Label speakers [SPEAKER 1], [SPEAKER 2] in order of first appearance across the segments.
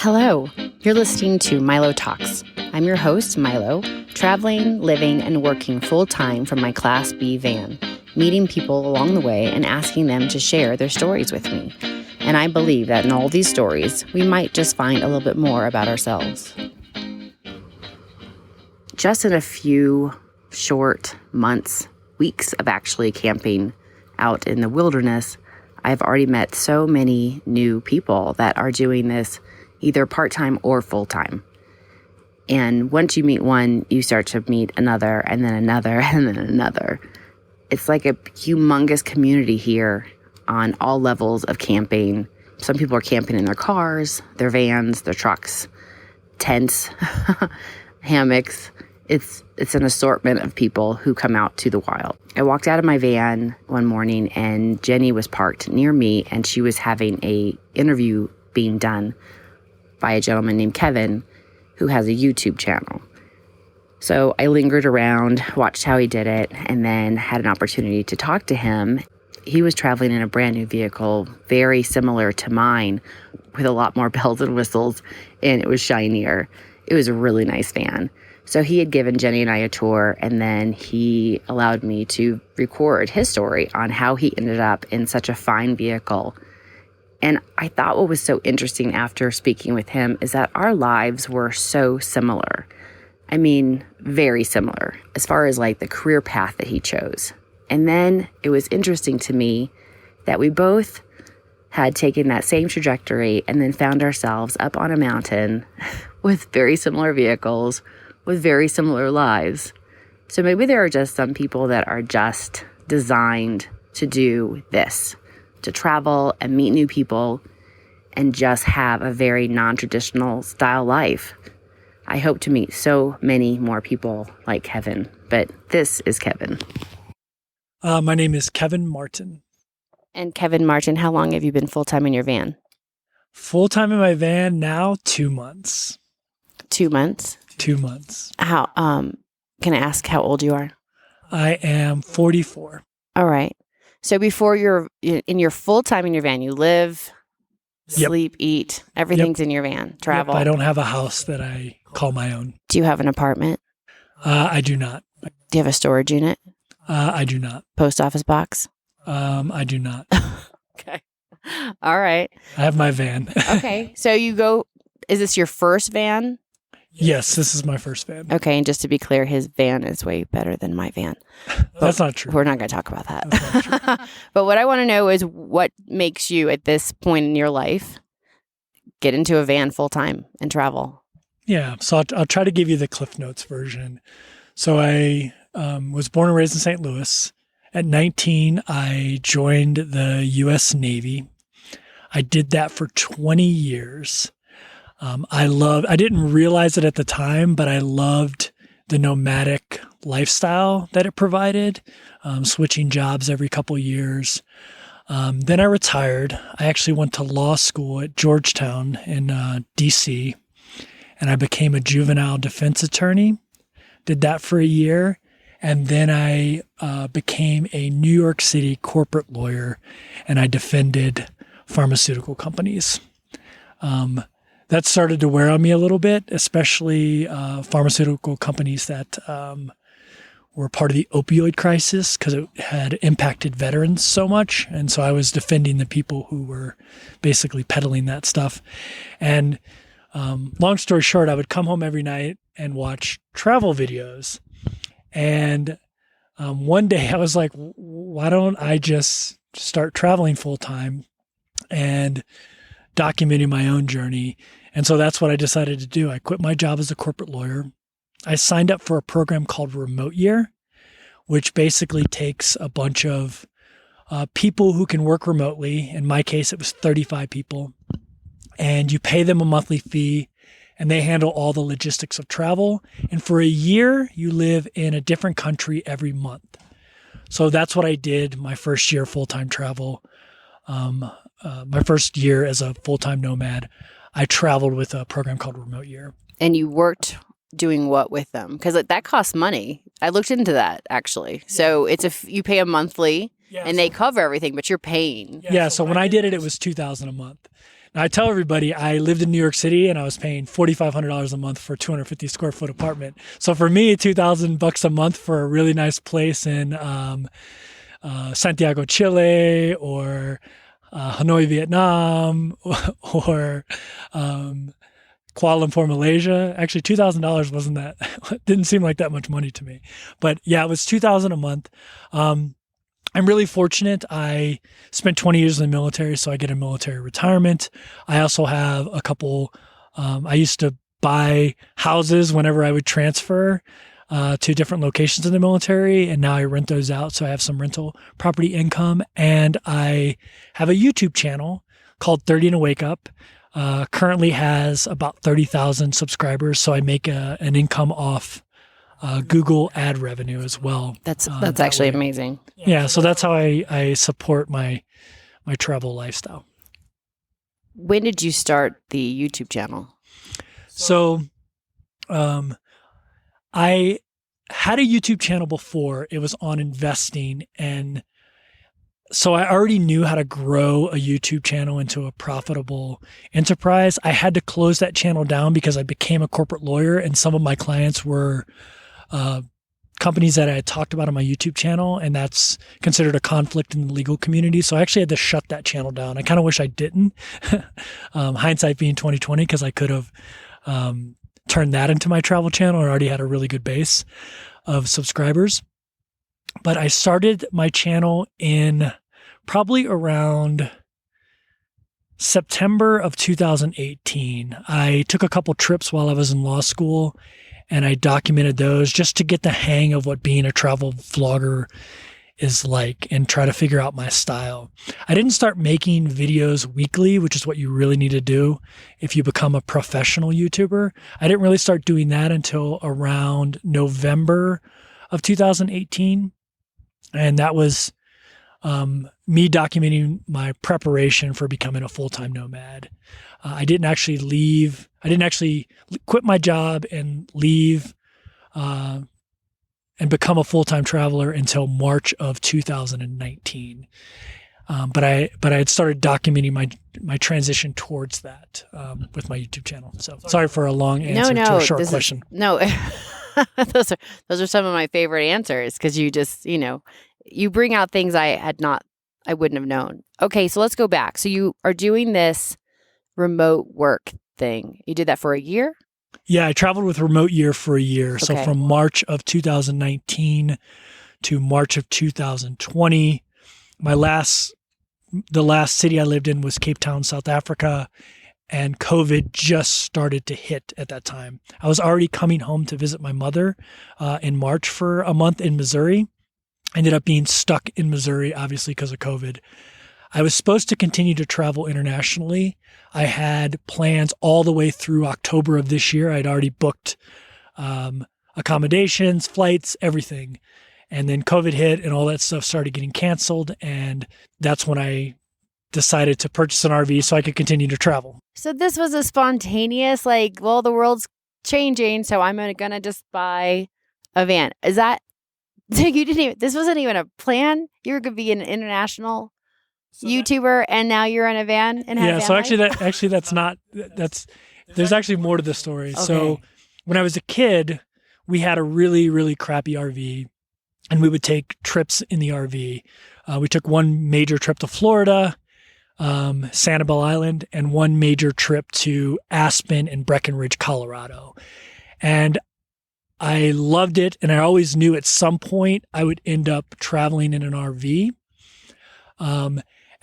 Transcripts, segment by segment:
[SPEAKER 1] Hello, you're listening to Milo Talks. I'm your host, Milo, traveling, living, and working full-time from my Class B van, meeting people along the way and asking them to share their stories with me. And I believe that in all these stories, we might just find a little bit more about ourselves. Just in a few short months, weeks of actually camping out in the wilderness, I've already met so many new people that are doing this either part-time or full-time. And once you meet one, you start to meet another, and then another, and then another. It's like a humongous community here on all levels of camping. Some people are camping in their cars, their vans, their trucks, tents, hammocks. It's an assortment of people who come out to the wild. I walked out of my van one morning and Jenny was parked near me and she was having a interview being done by a gentleman named Kevin who has a YouTube channel. So I lingered around, watched how he did it, and then had an opportunity to talk to him. He was traveling in a brand new vehicle, very similar to mine, with a lot more bells and whistles, and it was shinier. It was a really nice van. So he had given Jenny and I a tour, and then he allowed me to record his story on how he ended up in such a fine vehicle. And I thought what was so interesting after speaking with him is that our lives were so similar. I mean, very similar as far as like the career path that he chose. And then it was interesting to me that we both had taken that same trajectory and then found ourselves up on a mountain with very similar vehicles, with very similar lives. So maybe there are just some people that are just designed to do this, to travel and meet new people and just have a very non-traditional style life. I hope to meet so many more people like Kevin, but this is Kevin.
[SPEAKER 2] My name is Kevin Martin.
[SPEAKER 1] And Kevin Martin, how long have you been full-time in your van?
[SPEAKER 2] Full-time in my van now, 2 months.
[SPEAKER 1] 2 months?
[SPEAKER 2] 2 months.
[SPEAKER 1] How, can I ask how old you are?
[SPEAKER 2] I am 44.
[SPEAKER 1] All right. So before you're in your full-time in your van, you live, sleep, eat, everything's in your van, travel.
[SPEAKER 2] Yep, I don't have a house that I call my own.
[SPEAKER 1] Do you have an apartment?
[SPEAKER 2] I do not.
[SPEAKER 1] Do you have a storage unit?
[SPEAKER 2] I do not.
[SPEAKER 1] Post office box?
[SPEAKER 2] I do not.
[SPEAKER 1] Okay. All right.
[SPEAKER 2] I have my van.
[SPEAKER 1] Okay. So you go, is this your first van?
[SPEAKER 2] Yes, this is my first van.
[SPEAKER 1] Okay. And just to be clear, his van is way better than my van.
[SPEAKER 2] That's not true.
[SPEAKER 1] We're not going to talk about that.
[SPEAKER 2] That's not true.
[SPEAKER 1] But what I want to know is what makes you at this point in your life get into a van full time and travel?
[SPEAKER 2] Yeah. So I'll try to give you the Cliff Notes version. So I was born and raised in St. Louis. At 19, I joined the U.S. Navy. I did that for 20 years. I didn't realize it at the time, but I loved the nomadic lifestyle that it provided, switching jobs every couple years. Then I retired. I actually went to law school at Georgetown in D.C., and I became a juvenile defense attorney. Did that for a year. And then I became a New York City corporate lawyer, and I defended pharmaceutical companies. That started to wear on me a little bit, especially pharmaceutical companies that were part of the opioid crisis because it had impacted veterans so much. And so I was defending the people who were basically peddling that stuff. And long story short, I would come home every night and watch travel videos. And one day I was like, why don't I just start traveling full time and documenting my own journey? And so that's what I decided to do. I quit my job as a corporate lawyer. I signed up for a program called Remote Year, which basically takes a bunch of people who can work remotely. In my case, it was 35 people. And you pay them a monthly fee, and they handle all the logistics of travel. And for a year, you live in a different country every month. So that's what I did my first year full-time travel. My first year as a full-time nomad, I traveled with a program called Remote Year.
[SPEAKER 1] And you worked doing what with them? Because that costs money. I looked into that, actually. So it's you pay a monthly, and they cover everything, but you're paying.
[SPEAKER 2] Yeah, so when I did it, it was $2,000 a month. I tell everybody I lived in New York City and I was paying $4,500 a month for a 250 square foot apartment. So for me, $2,000 a month for a really nice place in Santiago, Chile, or Hanoi, Vietnam, or Kuala Lumpur, Malaysia. Actually, $2,000 wasn't that, didn't seem like that much money to me. But yeah, it was $2,000 a month. I'm really fortunate. I spent 20 years in the military, so I get a military retirement. I also have a couple, I used to buy houses whenever I would transfer to different locations in the military, and now I rent those out. So I have some rental property income, and I have a YouTube channel called 30 and a Wake Up. Currently has about 30,000 subscribers, so I make an income off Google ad revenue as well.
[SPEAKER 1] That's actually amazing.
[SPEAKER 2] Yeah, so that's how I support my travel lifestyle.
[SPEAKER 1] When did you start the YouTube channel?
[SPEAKER 2] So, I had a YouTube channel before. It was on investing, and so I already knew how to grow a YouTube channel into a profitable enterprise. I had to close that channel down because I became a corporate lawyer, and some of my clients were companies that I had talked about on my YouTube channel, and that's considered a conflict in the legal community. So I actually had to shut that channel down. I kind of wish I didn't. Hindsight being 2020, because I could have turned that into my travel channel and already had a really good base of subscribers. But I started my channel in probably around September of 2018. I took a couple trips while I was in law school, and I documented those just to get the hang of what being a travel vlogger is like and try to figure out my style. I didn't start making videos weekly, which is what you really need to do if you become a professional YouTuber. I didn't really start doing that until around November of 2018. And that was me documenting my preparation for becoming a full-time nomad. I didn't actually quit my job and leave and become a full-time traveler until March of 2019. But I had started documenting my transition towards that with my YouTube channel. So sorry for a long answer to a short question.
[SPEAKER 1] Those are some of my favorite answers, because you just, you bring out things I wouldn't have known. Okay, so let's go back. So you are doing this remote work thing. You did that for a year?
[SPEAKER 2] Yeah, I traveled with Remote Year for a year. Okay. So from March of 2019 to March of 2020. The last city I lived in was Cape Town, South Africa, and COVID just started to hit at that time. I was already coming home to visit my mother in March for a month in Missouri. Ended up being stuck in Missouri, obviously, because of COVID. I was supposed to continue to travel internationally. I had plans all the way through October of this year. I'd already booked accommodations, flights, everything. And then COVID hit and all that stuff started getting canceled. And that's when I decided to purchase an RV so I could continue to travel.
[SPEAKER 1] So this was a spontaneous, the world's changing, so I'm going to just buy a van. Is that, this wasn't even a plan? You were going to be an international YouTuber, and now you're in a van and have
[SPEAKER 2] yeah.
[SPEAKER 1] Van
[SPEAKER 2] So
[SPEAKER 1] life?
[SPEAKER 2] There's actually more to the story. Okay. So when I was a kid, we had a really, really crappy RV, and we would take trips in the RV. We took one major trip to Florida, Sanibel Island, and one major trip to Aspen and Breckenridge, Colorado. And I loved it, and I always knew at some point I would end up traveling in an RV.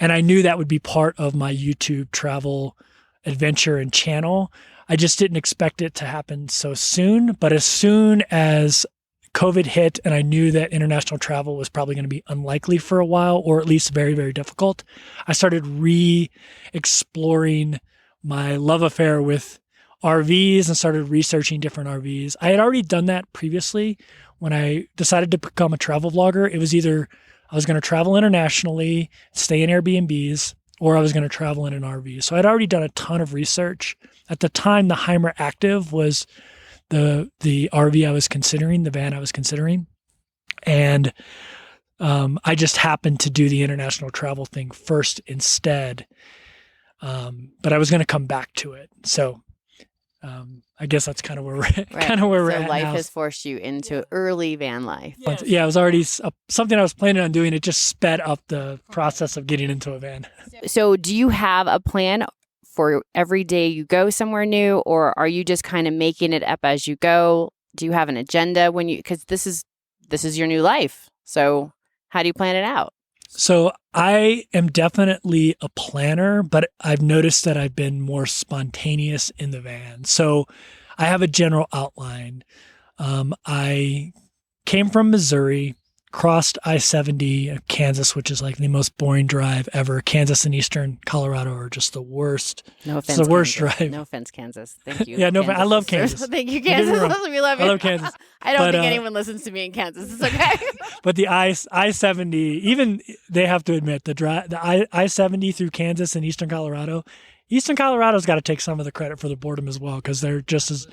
[SPEAKER 2] And I knew that would be part of my YouTube travel adventure and channel. I just didn't expect it to happen so soon. But as soon as COVID hit and I knew that international travel was probably going to be unlikely for a while, or at least very, very difficult, I started re-exploring my love affair with RVs and started researching different RVs. I had already done that previously. When I decided to become a travel vlogger, it was either I was going to travel internationally, stay in Airbnbs, or I was going to travel in an RV. So I'd already done a ton of research. At the time, the Heimer Active was the RV I was considering, the van I was considering. And I just happened to do the international travel thing first instead. But I was going to come back to it. So I guess that's kind of where we're at,
[SPEAKER 1] Right.
[SPEAKER 2] kind of where we're
[SPEAKER 1] So
[SPEAKER 2] at
[SPEAKER 1] life
[SPEAKER 2] now.
[SPEAKER 1] has forced you into early van life.
[SPEAKER 2] Yeah, it was already something I was planning on doing. It just sped up the process of getting into a van.
[SPEAKER 1] So do you have a plan for every day you go somewhere new, or are you just kind of making it up as you go? Do you have an agenda because this is your new life. So how do you plan it out?
[SPEAKER 2] So I am definitely a planner, but I've noticed that I've been more spontaneous in the van. So I have a general outline. I came from Missouri, crossed I-70, Kansas, which is like the most boring drive ever. Kansas and eastern Colorado are just the worst.
[SPEAKER 1] No offense,
[SPEAKER 2] It's the worst
[SPEAKER 1] Kansas.
[SPEAKER 2] drive.
[SPEAKER 1] No offense, Kansas. Thank you.
[SPEAKER 2] Yeah, no,
[SPEAKER 1] Kansas.
[SPEAKER 2] I love Kansas.
[SPEAKER 1] Thank you,
[SPEAKER 2] Don't get me
[SPEAKER 1] Kansas.
[SPEAKER 2] wrong.
[SPEAKER 1] We love you.
[SPEAKER 2] I love Kansas.
[SPEAKER 1] I don't
[SPEAKER 2] But,
[SPEAKER 1] think anyone listens to me in Kansas. It's okay.
[SPEAKER 2] But the I-70, even they have to admit the I-70 through Kansas and eastern Colorado's got to take some of the credit for the boredom as well, because they're just as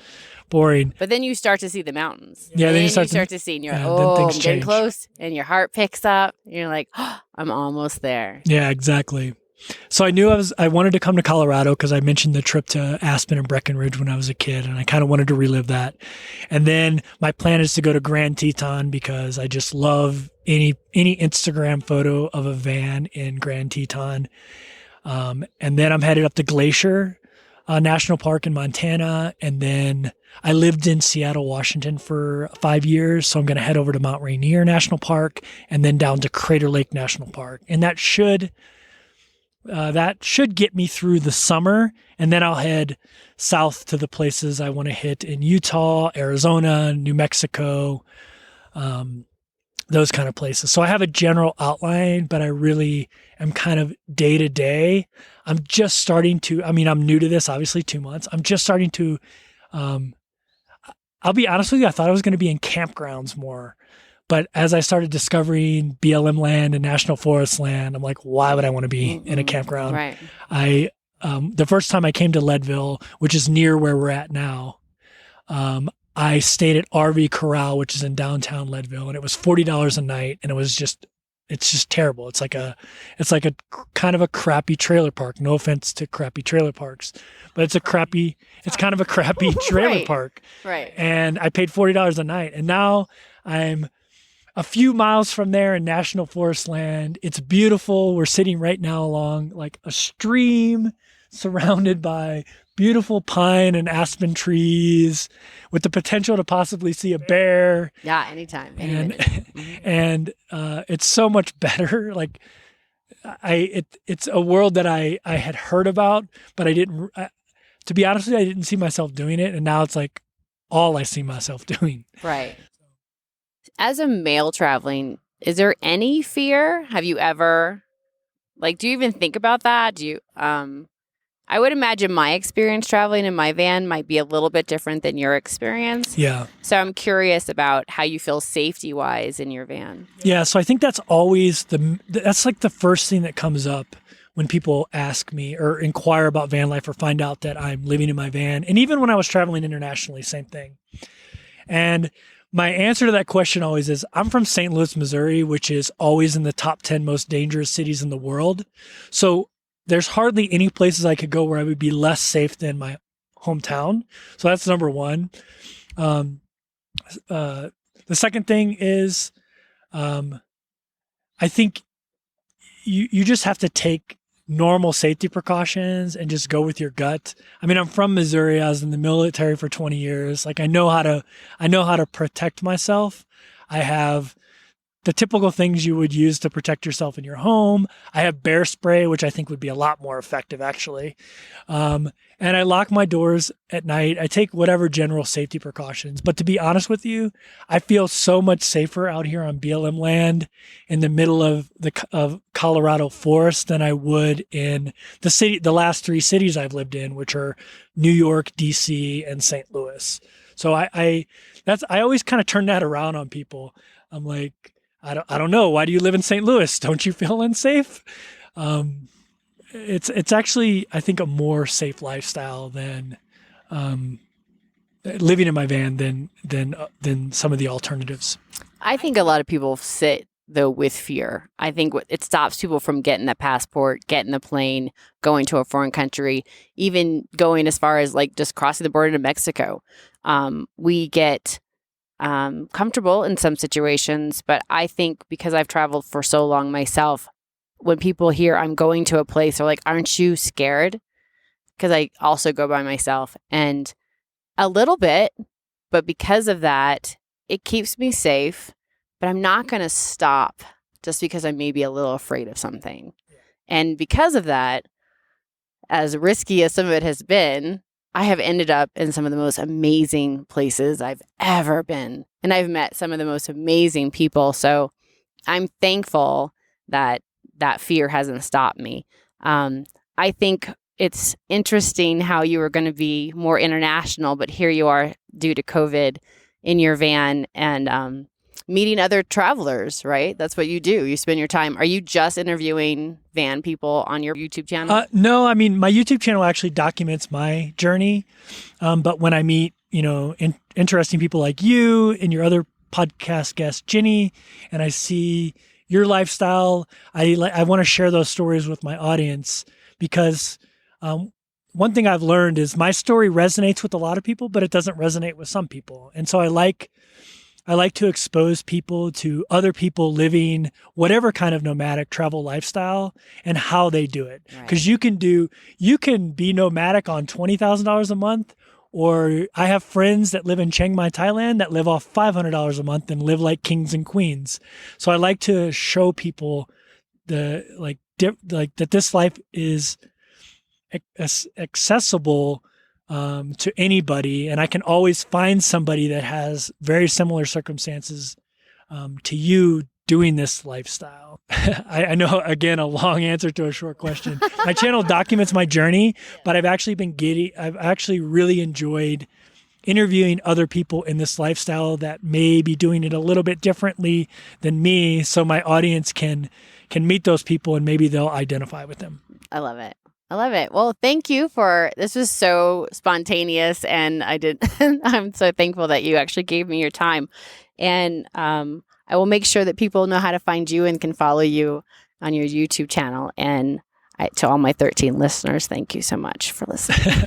[SPEAKER 2] boring.
[SPEAKER 1] But then you start to see the mountains.
[SPEAKER 2] Yeah, then you start
[SPEAKER 1] to see, and you're like,
[SPEAKER 2] then
[SPEAKER 1] oh, I'm
[SPEAKER 2] things
[SPEAKER 1] getting
[SPEAKER 2] change.
[SPEAKER 1] close, and your heart picks up. And you're like, oh, I'm almost there.
[SPEAKER 2] Yeah, exactly. So I knew I wanted to come to Colorado because I mentioned the trip to Aspen and Breckenridge when I was a kid, and I kind of wanted to relive that. And then my plan is to go to Grand Teton because I just love any Instagram photo of a van in Grand Teton. And then I'm headed up to Glacier National Park in Montana, and then I lived in Seattle, Washington for 5 years, so I'm going to head over to Mount Rainier National Park and then down to Crater Lake National Park, and that should get me through the summer, and then I'll head south to the places I want to hit in Utah, Arizona, New Mexico, those kind of places. So I have a general outline, but I really am kind of day to day. I'm just starting to, I'm new to this, obviously 2 months. I'm just starting to, I'll be honest with you, I thought I was going to be in campgrounds more. But as I started discovering BLM land and national forest land, I'm like, why would I want to be in a campground?
[SPEAKER 1] Right.
[SPEAKER 2] The first time I came to Leadville, which is near where we're at now, I stayed at RV Corral, which is in downtown Leadville, and it was $40 a night, and it's just terrible. It's like a kind of a crappy trailer park. No offense to crappy trailer parks, but it's kind of a crappy trailer
[SPEAKER 1] Right.
[SPEAKER 2] park.
[SPEAKER 1] Right.
[SPEAKER 2] And I paid $40 a night, and now I'm a few miles from there in national forest land. It's beautiful. We're sitting right now along like a stream surrounded by beautiful pine and aspen trees with the potential to possibly see a bear.
[SPEAKER 1] Yeah, anytime. Any
[SPEAKER 2] And
[SPEAKER 1] minute.
[SPEAKER 2] and it's so much better. Like it's a world that I had heard about, but I didn't. To be honest with you, I didn't see myself doing it, and now it's like all I see myself doing.
[SPEAKER 1] Right. As a male traveling, is there any fear? Have you ever, do you even think about that? Do you, I would imagine my experience traveling in my van might be a little bit different than your experience.
[SPEAKER 2] Yeah.
[SPEAKER 1] So I'm curious about how you feel safety wise in your van.
[SPEAKER 2] Yeah. So I think that's always that's like the first thing that comes up when people ask me or inquire about van life or find out that I'm living in my van. And even when I was traveling internationally, same thing. And my answer to that question always is, I'm from St. Louis, Missouri, which is always in the top 10 most dangerous cities in the world. So there's hardly any places I could go where I would be less safe than my hometown. So that's number one. The second thing is, I think you just have to take normal safety precautions and just go with your gut. I'm from Missouri. I was in the military for 20 years. Like I know how to protect myself. I have the typical things you would use to protect yourself in your home. I have bear spray, which I think would be a lot more effective actually. And I lock my doors at night. I take whatever general safety precautions. But to be honest with you, I feel so much safer out here on BLM land in the middle of Colorado forest than I would in the last 3 cities I've lived in, which are New York, DC, and St. Louis. So I always kind of turn that around on people. I'm like, I don't know. Why do you live in St. Louis? Don't you feel unsafe? It's actually, I think, a more safe lifestyle than living in my van than some of the alternatives.
[SPEAKER 1] I think a lot of people sit though, with fear. I think it stops people from getting the passport, getting the plane, going to a foreign country, even going as far as like just crossing the border to Mexico. We get comfortable in some situations, but I think because I've traveled for so long myself, when people hear I'm going to a place, they're like, aren't you scared? Because I also go by myself, and a little bit, but because of that, it keeps me safe, but I'm not going to stop just because I'm maybe a little afraid of something. And because of that, as risky as some of it has been, I have ended up in some of the most amazing places I've ever been. And I've met some of the most amazing people. So I'm thankful that that fear hasn't stopped me. I think it's interesting how you were going to be more international, but here you are due to COVID in your van and meeting other travelers, right? That's what you do. You spend your time. Are you just interviewing van people on your YouTube channel?
[SPEAKER 2] No, I mean, my YouTube channel actually documents my journey. But when I meet, interesting people like you and your other podcast guest, Ginny, and I see your lifestyle, I want to share those stories with my audience because one thing I've learned is my story resonates with a lot of people, but it doesn't resonate with some people. And so I like to expose people to other people living whatever kind of nomadic travel lifestyle and how they do it. Because you can be nomadic on $20,000 a month, or I have friends that live in Chiang Mai, Thailand that live off $500 a month and live like kings and queens. So I like to show people that this life is accessible to anybody, and I can always find somebody that has very similar circumstances to you doing this lifestyle. I know, again, a long answer to a short question. My channel documents my journey, but I've actually really enjoyed interviewing other people in this lifestyle that may be doing it a little bit differently than me, so my audience can meet those people and maybe they'll identify with them.
[SPEAKER 1] I love it. Well, thank you this was so spontaneous, and I'm so thankful that you actually gave me your time. And I will make sure that people know how to find you and can follow you on your YouTube channel. And to all my 13 listeners, thank you so much for listening.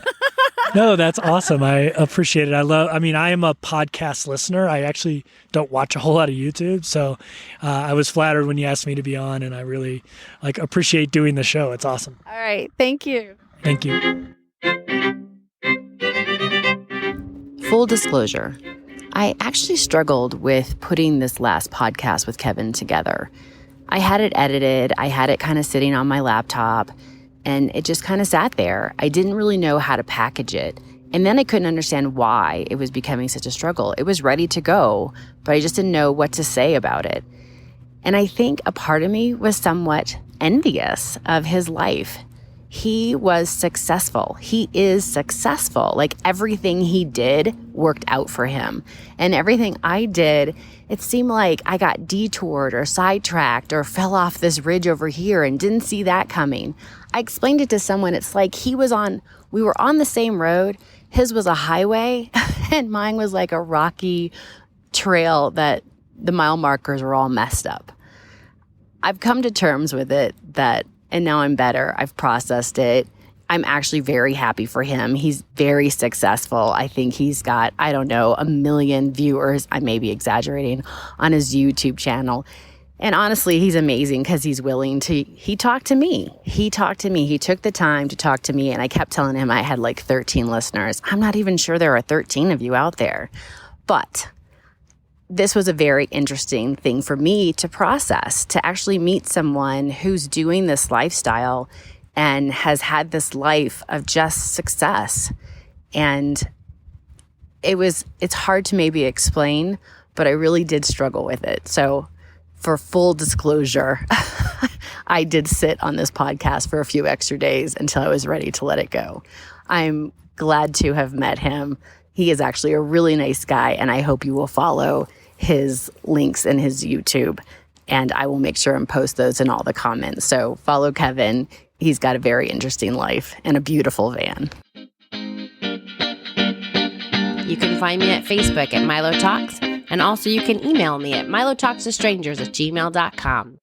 [SPEAKER 2] No, that's awesome. I appreciate it. I am a podcast listener. I actually don't watch a whole lot of YouTube. So I was flattered when you asked me to be on, and I really appreciate doing the show. It's awesome.
[SPEAKER 1] All right. Thank you.
[SPEAKER 2] Thank you.
[SPEAKER 1] Full disclosure, I actually struggled with putting this last podcast with Kevin together. I had it edited. I had it kind of sitting on my laptop, and it just kind of sat there. I didn't really know how to package it. And then I couldn't understand why it was becoming such a struggle. It was ready to go, but I just didn't know what to say about it. And I think a part of me was somewhat envious of his life. He was successful. He is successful. Like, everything he did worked out for him. And everything I did, it seemed like I got detoured or sidetracked or fell off this ridge over here and didn't see that coming. I explained it to someone. It's like we were on the same road. His was a highway and mine was like a rocky trail that the mile markers were all messed up. I've come to terms with it and now I'm better. I've processed it. I'm actually very happy for him. He's very successful. I think he's got, 1 million viewers. I may be exaggerating, on his YouTube channel. And honestly, he's amazing because he talked to me. He took the time to talk to me, and I kept telling him I had like 13 listeners. I'm not even sure there are 13 of you out there. But this was a very interesting thing for me to process, to actually meet someone who's doing this lifestyle and has had this life of just success. And it's hard to maybe explain, but I really did struggle with it. So for full disclosure, I did sit on this podcast for a few extra days until I was ready to let it go. I'm glad to have met him. He is actually a really nice guy, and I hope you will follow his links in his YouTube, and I will make sure and post those in all the comments. So follow Kevin. He's got a very interesting life and a beautiful van. You can find me at Facebook at Milo Talks,
[SPEAKER 3] And also you can email me at milotalkstostrangers@gmail.com.